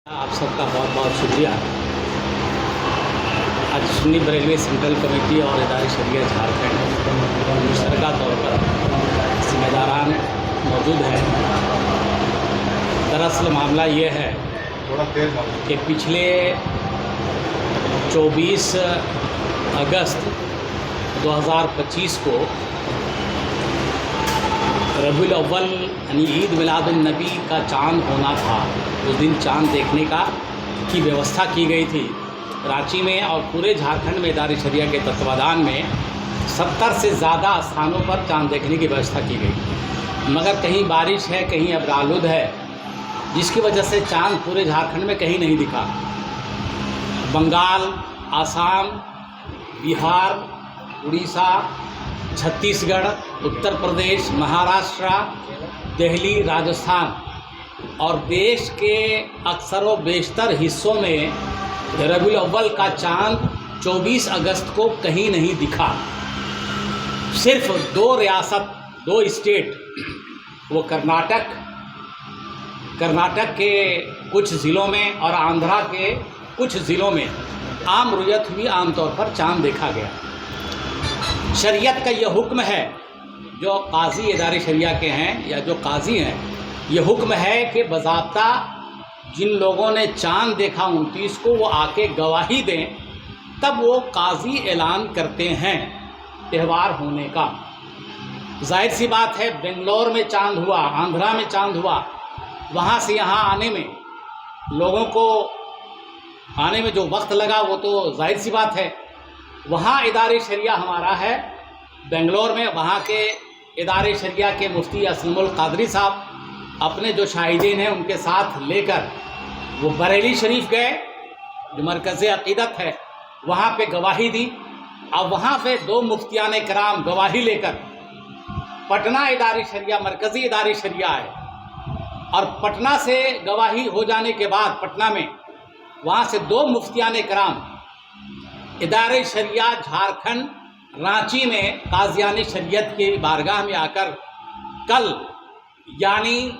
आप सबका बहुत बहुत शुक्रिया। आज सुन्नी बरेलवी सेंट्रल कमेटी और इदारे शरिया झारखंड मुश्तरका तौर पर जिम्मेदारान मौजूद हैं। दरअसल मामला ये है कि पिछले 24 अगस्त 2025 को रबीउल अव्वल यानी ईद मिलादुन नबी का चांद होना था। उस दिन चांद देखने की व्यवस्था की गई थी रांची में और पूरे झारखंड में इदारे शरिया के तत्वाधान में 70 से ज़्यादा स्थानों पर चांद देखने की व्यवस्था की गई, मगर कहीं बारिश है, कहीं अब्रालुद है, जिसकी वजह से चांद पूरे झारखंड में कहीं नहीं दिखा। बंगाल, आसाम, बिहार, उड़ीसा, छत्तीसगढ़, उत्तर प्रदेश, महाराष्ट्र, दिल्ली, राजस्थान और देश के अक्सर व बेशतर हिस्सों में रबीउल अव्वल का चांद 24 अगस्त को कहीं नहीं दिखा। सिर्फ दो रियासत, दो स्टेट, वो कर्नाटक के कुछ ज़िलों में और आंध्रा के कुछ ज़िलों में आम रुयत हुई, आमतौर पर चांद देखा गया। शरीयत का यह हुक्म है, जो काजी इदारे शरिया के हैं या जो काजी हैं, ये हुक्म है कि बज़ाब्ता जिन लोगों ने चांद देखा 29 को वो आके गवाही दें, तब वो काजी ऐलान करते हैं त्यौहार होने का। जाहिर सी बात है, बेंगलोर में चांद हुआ, आंध्रा में चांद हुआ, वहाँ से यहाँ आने में लोगों को आने में जो वक्त लगा वो तो जाहिर सी बात है। वहाँ इदारे शरिया हमारा है बेंगलोर में, वहाँ के इदारे शरिया के मुफ्ती असलमुल कादरी साहब अपने जो शाहिदीन हैं उनके साथ लेकर वो बरेली शरीफ गए, जो मरकज़ अक़ीदत है, वहाँ पे गवाही दी। अब वहाँ पे दो मुफ्तियान कराम गवाही लेकर पटना इदारे शरिया, मरकज़ी इदारे शरिया है, और पटना से गवाही हो जाने के बाद पटना में वहाँ से दो मुफ्तियान कराम इदारे शरिया झारखंड रांची में काज़ियान शरीयत की बारगाह में आकर कल यानी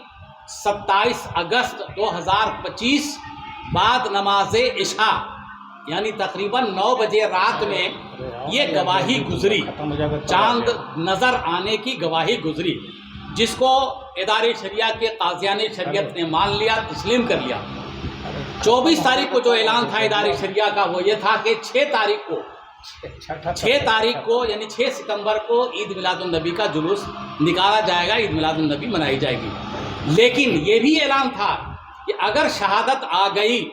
27 अगस्त 2025 बाद नमाज इशा यानी तकरीबन 9 बजे रात में ये गवाही गुजरी, चांद नज़र आने की गवाही गुजरी, जिसको इदारे शरिया के काज़ियान शरीयत ने मान लिया, तस्लीम कर लिया। 24 तारीख को जो ऐलान था इदारे शरिया का वो ये था कि 6 तारीख को यानी 6 सितंबर को ईद मिलादुन नबी का जुलूस निकाला जाएगा, ईद मिलादुन नबी मनाई जाएगी। लेकिन ये भी ऐलान था कि अगर शहादत आ गई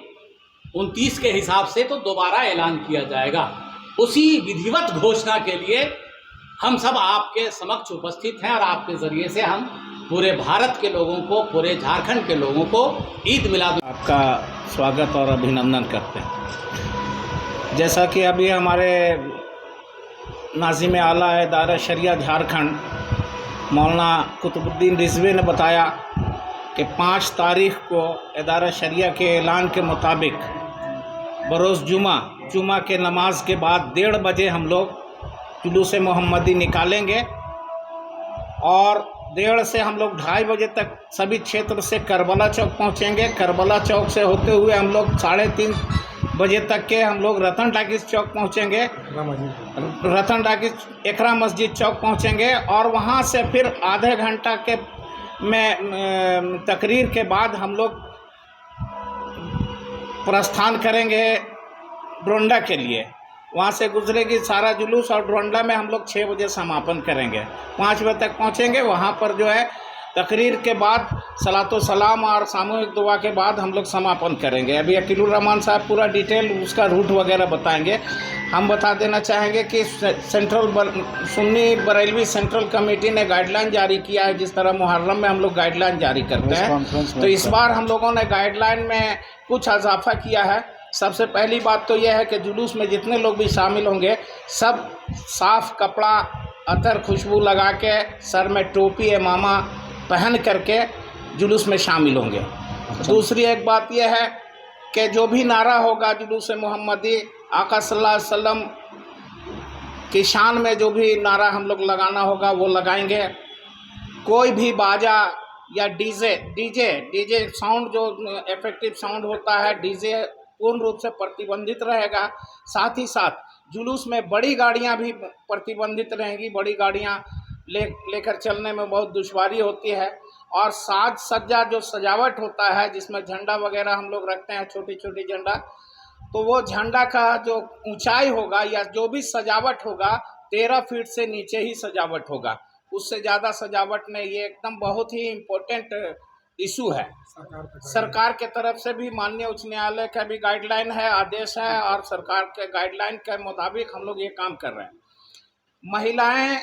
29 के हिसाब से तो दोबारा ऐलान किया जाएगा। उसी विधिवत घोषणा के लिए हम सब आपके समक्ष उपस्थित हैं और आपके ज़रिए से हम पूरे भारत के लोगों को, पूरे झारखंड के लोगों को ईद मिलाद आपका स्वागत और अभिनंदन करते हैं। जैसा कि अभी हमारे नाज़िम आला इदारा शरिया झारखंड मौलाना कुतुबुद्दीन रिजवी ने बताया कि 5 तारीख को इदारा शरिया के ऐलान के मुताबिक बरोज़ जुमा के नमाज के बाद 1:30 बजे हम लोग जुलूस मोहम्मदी निकालेंगे और 1:30 से हम लोग 2:30 बजे तक सभी क्षेत्र से करबला चौक पहुंचेंगे। करबला चौक से होते हुए हम लोग 3:30 बजे तक के हम लोग रतन टाकिस चौक पहुंचेंगे, रतन टाकिस एकरा मस्जिद चौक पहुंचेंगे और वहां से फिर आधे घंटा के में तकरीर के बाद हम लोग प्रस्थान करेंगे ड्रोंडा के लिए। वहाँ से गुजरेगी सारा जुलूस और ड्रोंडा में हम लोग 6 बजे समापन करेंगे। 5 बजे तक पहुँचेंगे। वहाँ पर जो है तकरीर के बाद सलातो सलाम और सामूहिक दुआ के बाद हम लोग समापन करेंगे। अभी अकीलुर रहमान साहब पूरा डिटेल उसका रूट वगैरह बताएंगे। हम बता देना चाहेंगे कि सुन्नी बरेलवी सेंट्रल कमेटी ने गाइडलाइन जारी किया है, जिस तरह मुहर्रम में हम लोग गाइडलाइन जारी करते हैं, तो इस बार हम लोगों ने गाइडलाइन में कुछ इजाफा किया है। सबसे पहली बात तो यह है कि जुलूस में जितने लोग भी शामिल होंगे सब साफ़ कपड़ा, अतर, खुशबू लगा के, सर में टोपी इमामा पहन करके जुलूस में शामिल होंगे। दूसरी एक बात यह है कि जो भी नारा होगा जुलूस मोहम्मदी आका सल्लल्लाहु अलैहि वसल्लम की शान में जो भी नारा हम लोग लगाना होगा वो लगाएंगे। कोई भी बाजा या डीजे डीजे डीजे साउंड जो इफेक्टिव साउंड होता है, डीजे पूर्ण रूप से प्रतिबंधित रहेगा। साथ ही साथ जुलूस में बड़ी गाड़ियां भी प्रतिबंधित रहेंगी। बड़ी गाड़ियां लेकर चलने में बहुत दुश्वारी होती है। और साज सज्जा जो सजावट होता है, जिसमें झंडा वगैरह हम लोग रखते हैं, छोटी छोटी झंडा, तो वो झंडा का जो ऊंचाई होगा या जो भी सजावट होगा 13 फीट से नीचे ही सजावट होगा। उससे ज़्यादा सजावट नहीं। ये एकदम बहुत ही इम्पोर्टेंट इशू है। सरकार के तरफ से भी माननीय उच्च न्यायालय का भी गाइडलाइन है, आदेश है, और सरकार के गाइडलाइन के मुताबिक हम लोग ये काम कर रहे हैं। महिलाएं,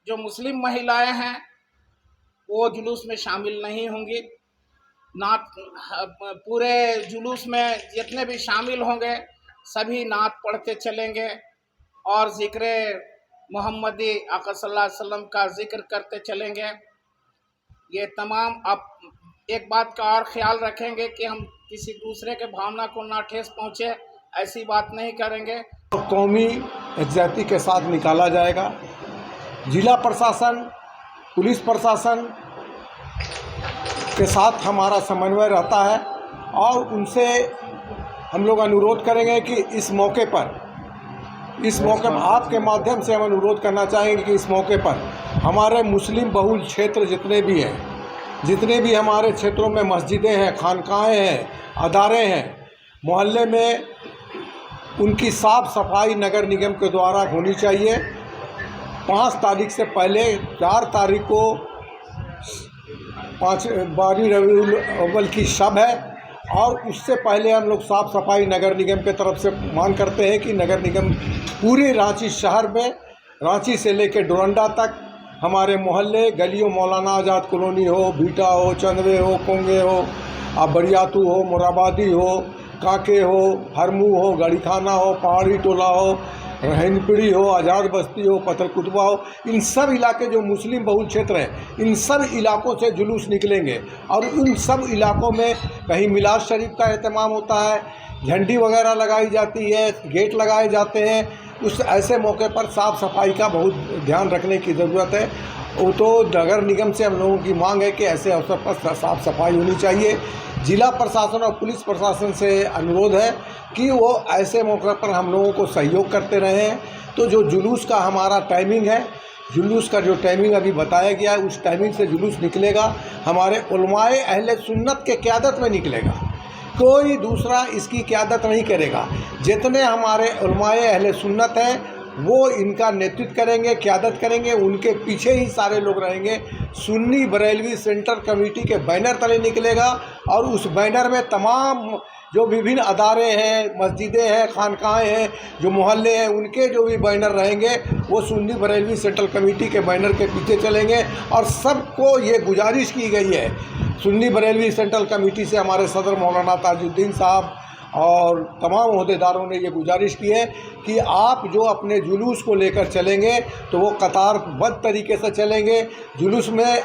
जो मुस्लिम महिलाएं हैं, वो जुलूस में शामिल नहीं होंगी। नात पूरे जुलूस में जितने भी शामिल होंगे सभी नात पढ़ते चलेंगे और ज़िक्र मोहम्मदी आका सल्लल्लाहु अलैहि वसल्लम का जिक्र करते चलेंगे। ये तमाम आप एक बात का और ख्याल रखेंगे कि हम किसी दूसरे के भावना को ना ठेस पहुँचे, ऐसी बात नहीं करेंगे। कौमी यकजहती के साथ निकाला जाएगा। जिला प्रशासन, पुलिस प्रशासन के साथ हमारा समन्वय रहता है और उनसे हम लोग अनुरोध करेंगे कि इस मौके पर आपके माध्यम से हम अनुरोध करना चाहेंगे कि इस मौके पर हमारे मुस्लिम बहुल क्षेत्र जितने भी हैं, जितने भी हमारे क्षेत्रों में मस्जिदें हैं, खानकाहें हैं, अदारे हैं, मोहल्ले में उनकी साफ़ सफाई नगर निगम के द्वारा होनी चाहिए। 5 तारीख से पहले 4 तारीख को 12 रबीउल अव्वल की शब है और उससे पहले हम लोग साफ़ सफाई नगर निगम के तरफ से मांग करते हैं कि नगर निगम पूरे रांची शहर में, रांची से लेकर डोरंडा तक हमारे मोहल्ले गलियों, मौलाना आज़ाद कॉलोनी हो, बीटा हो, चंदवे हो, कोंगे हो, बरियातू हो, मोराबादी हो, काके हो, हरमू हो, गड़ी खाना हो, पहाड़ी टोला हो, हिंदपीढ़ी हो, आज़ाद बस्ती हो, पत्थर कुतबा हो, इन सब इलाके जो मुस्लिम बहुल क्षेत्र हैं, इन सब इलाकों से जुलूस निकलेंगे और उन सब इलाकों में कहीं मिलाद शरीफ का एहतमाम होता है, झंडी वगैरह लगाई जाती है, गेट लगाए जाते हैं। उस ऐसे मौके पर साफ़ सफाई का बहुत ध्यान रखने की ज़रूरत है। वो तो नगर निगम से हम लोगों की मांग है कि ऐसे अवसर पर साफ़ सफाई होनी चाहिए। जिला प्रशासन और पुलिस प्रशासन से अनुरोध है कि वो ऐसे मौके पर हम लोगों को सहयोग करते रहें। तो जो जुलूस का हमारा टाइमिंग है, जुलूस का जो टाइमिंग अभी बताया गया है, उस टाइमिंग से जुलूस निकलेगा। हमारे उलमाए अहले सुन्नत के क़यादत में निकलेगा, कोई दूसरा इसकी क़यादत नहीं करेगा। जितने हमारे उलमाए अहले सुन्नत हैं वो इनका नेतृत्व करेंगे, क़यादत करेंगे, उनके पीछे ही सारे लोग रहेंगे। सुन्नी बरेलवी सेंटर कमेटी के बैनर तले निकलेगा और उस बैनर में तमाम जो विभिन्न अदारे हैं, मस्जिदें हैं, खानकाहें हैं, जो मोहल्ले हैं, उनके जो भी बैनर रहेंगे वो सुन्नी बरेलवी सेंट्रल कमेटी के बैनर के पीछे चलेंगे। और सबको ये गुजारिश की गई है सुन्नी बरेलवी सेंट्रल कमेटी से, हमारे सदर मौलाना ताजुद्दीन साहब और तमाम ओहदेदारों ने ये गुजारिश की है कि आप जो अपने जुलूस को लेकर चलेंगे तो वो कतारबद्ध तरीके से चलेंगे, जुलूस में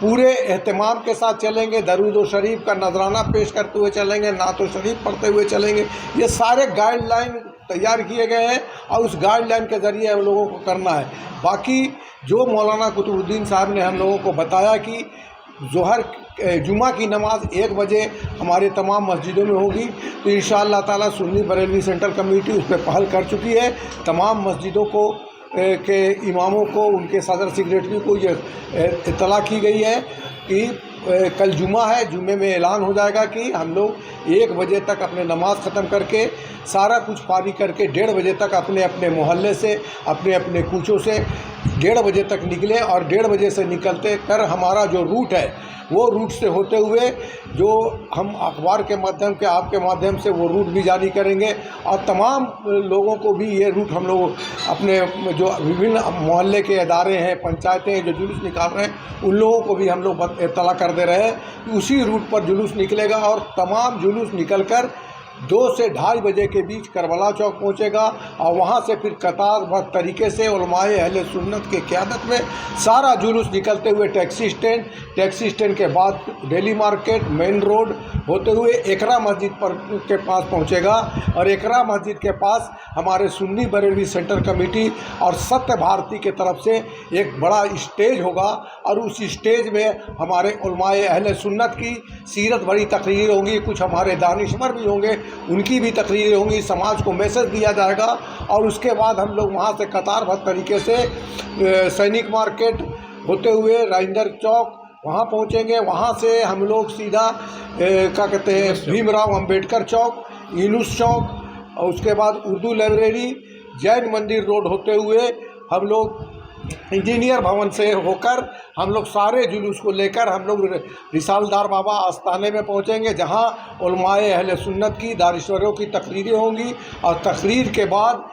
पूरे एहतमाम के साथ चलेंगे, दरूद शरीफ का नजराना पेश करते हुए चलेंगे, नात शरीफ पढ़ते हुए चलेंगे। ये सारे गाइडलाइन तैयार किए गए हैं और उस गाइडलाइन के ज़रिए हम लोगों को करना है। बाकी जो मौलाना कुतुबुद्दीन साहब ने हम लोगों को बताया कि ज़ोहर जुमा की नमाज़ 1 बजे हमारे तमाम मस्जिदों में होगी, तो इंशाअल्लाह ताला सुन्नी बरेलवी सेंट्रल कमेटी उस पर पहल कर चुकी है। तमाम मस्जिदों को के इमामों को, उनके सदर सेक्रेटरी को ये इत्तला की गई है कि कल जुमा है, जुमे में ऐलान हो जाएगा कि हम लोग 1 बजे तक अपने नमाज़ ख़त्म करके सारा कुछ फारी करके 1:30 बजे तक अपने अपने मोहल्ले से, अपने अपने कूचों से 1:30 बजे तक निकले और 1:30 बजे से निकलते कर हमारा जो रूट है वो रूट से होते हुए जो हम अखबार के माध्यम के, आपके माध्यम से वो रूट भी जारी करेंगे और तमाम लोगों को भी ये रूट हम लोग अपने जो विभिन्न मोहल्ले के अदारे हैं, पंचायतें हैं जो जुलूस निकाल रहे हैं, उन लोगों को भी हम लोग इत्तला कर दे रहे हैं कि उसी रूट पर जुलूस निकलेगा और तमाम जुलूस निकल कर 2 से 2:30 बजे के बीच करबला चौक पहुंचेगा और वहां से फिर कतारबद्ध तरीके से उलमाए अहले सुन्नत की क़यादत में सारा जुलूस निकलते हुए टैक्सी स्टैंड के बाद डेली मार्केट मेन रोड होते हुए एकरा मस्जिद के पास पहुंचेगा और एकरा मस्जिद के पास हमारे सुन्नी बरेलवी सेंटर कमेटी और सत्य भारती के तरफ से एक बड़ा स्टेज होगा और उस स्टेज में हमारे उलमाए अहले सुन्नत की सीरत भरी तकरीर होंगी, कुछ हमारे दानिशवर भी होंगे, उनकी भी तकरीरें होंगी, समाज को मैसेज दिया जाएगा और उसके बाद हम लोग वहाँ से कतारबद्ध तरीके से सैनिक मार्केट होते हुए राजेंद्र चौक वहाँ पहुँचेंगे। वहाँ से हम लोग सीधा क्या कहते हैं भीमराव अंबेडकर चौक, यूनुस चौक और उसके बाद उर्दू लाइब्रेरी, जैन मंदिर रोड होते हुए हम लोग इंजीनियर भवन से होकर हम लोग सारे जुलूस को लेकर हम लोग रिसालदार बाबा आस्थाने में पहुंचेंगे, जहां उलमाए अहले सुन्नत की दानिश्वरों की तकरीरें होंगी और तकरीर के बाद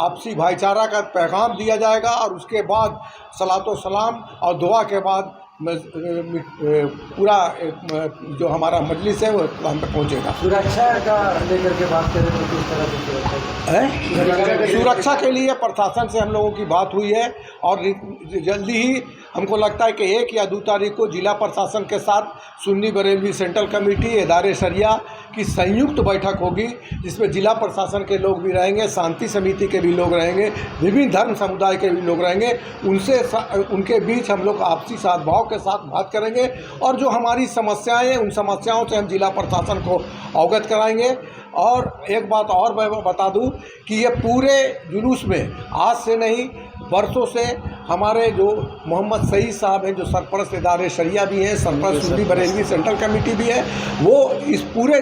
आपसी भाईचारा का पैगाम दिया जाएगा और उसके बाद सलातो सलाम और दुआ के बाद पूरा जो हमारा मजलिस है वो हम तक पहुँचेगा। सुरक्षा का लेकर के बात करें तो किस तरह की सुरक्षा है? सुरक्षा के लिए प्रशासन से हम लोगों की बात हुई है और जल्दी ही हमको लगता है कि 1 या 2 तारीख को जिला प्रशासन के साथ सुन्नी बरेलवी सेंट्रल कमेटी इदारे शरिया की संयुक्त बैठक होगी, जिसमें जिला प्रशासन के लोग भी रहेंगे, शांति समिति के भी लोग रहेंगे, विभिन्न धर्म समुदाय के भी लोग रहेंगे। उनके बीच हम लोग आपसी सद्भाव के साथ बात करेंगे और जो हमारी समस्याएं हैं उन समस्याओं से हम जिला प्रशासन को अवगत कराएंगे। और एक बात और मैं बता दूं कि ये पूरे जुलूस में आज से नहीं बरसों से हमारे जो मोहम्मद सईद साहब हैं, जो सरपरस्त इदारे शरिया भी हैं, सरपरस्त सुन्नी बरेलवी सेंट्रल कमेटी भी है, वो इस पूरे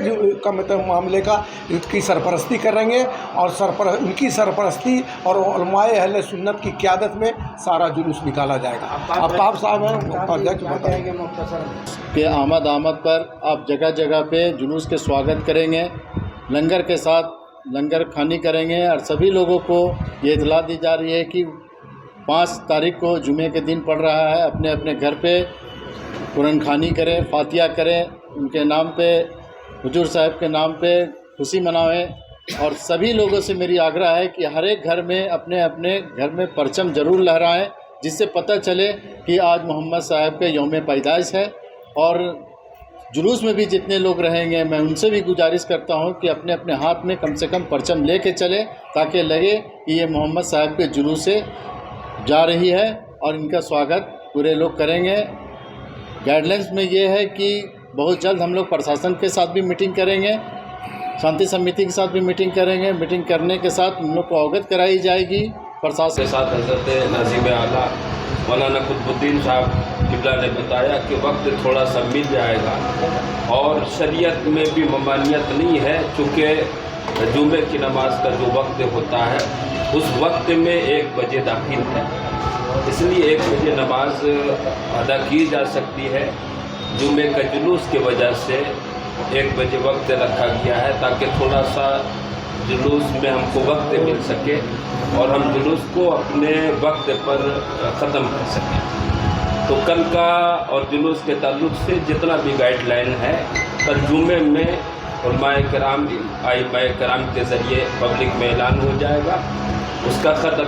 मामले का इसकी सरपरस्ती करेंगे और उनकी सरपरस्ती और उलमाए अहले सुन्नत की क़यादत में सारा जुलूस निकाला जाएगा। आफ्ताब साहब हैं अध्यक्ष बताएंगे। के आमद पर आप जगह जगह पे जुलूस के स्वागत करेंगे, लंगर के साथ लंगर खानी करेंगे और सभी लोगों को ये इतला दी जा रही है कि 5 तारीख को जुमे के दिन पड़ रहा है, अपने अपने घर पे कुरान खानी करें, फातिहा करें, उनके नाम पे हुजूर साहब के नाम पे खुशी मनाएं। और सभी लोगों से मेरी आग्रह है कि हर एक घर में अपने अपने घर में परचम ज़रूर लहराएं, जिससे पता चले कि आज मोहम्मद साहब के यौम पैदाइश है। और जुलूस में भी जितने लोग रहेंगे मैं उनसे भी गुजारिश करता हूं कि अपने अपने हाथ में कम से कम परचम लेके चले, ताकि लगे कि ये मोहम्मद साहब के जुलूस से जा रही है और इनका स्वागत पूरे लोग करेंगे। गाइडलाइंस में ये है कि बहुत जल्द हम लोग प्रशासन के साथ भी मीटिंग करेंगे, शांति समिति के साथ भी मीटिंग करेंगे। मीटिंग करने के साथ हम लोग को अवगत कराई जाएगी प्रशासन के साथ। हज़रत नाज़िम आला मौलाना कुतुबुद्दीन साहब किबला ने बताया कि वक्त थोड़ा सा मिल जाएगा और शरीयत में भी ममानियत नहीं है, चूँकि जुमे की नमाज का जो वक्त होता है उस वक्त में 1 बजे दाखिल है, इसलिए 1 बजे नमाज अदा की जा सकती है। जुमे का जुलूस की वजह से 1 बजे वक्त रखा गया है, ताकि थोड़ा सा जुलूस में हमको वक्त मिल सके और हम जुलूस को अपने वक्त पर ख़त्म कर सकें। तो कल का और जुलूस के ताल्लुक़ से जितना भी गाइडलाइन है कल जुमे में उलमाए कराम आइम्माए कराम के ज़रिए पब्लिक में ऐलान हो जाएगा, उसका ख़त्म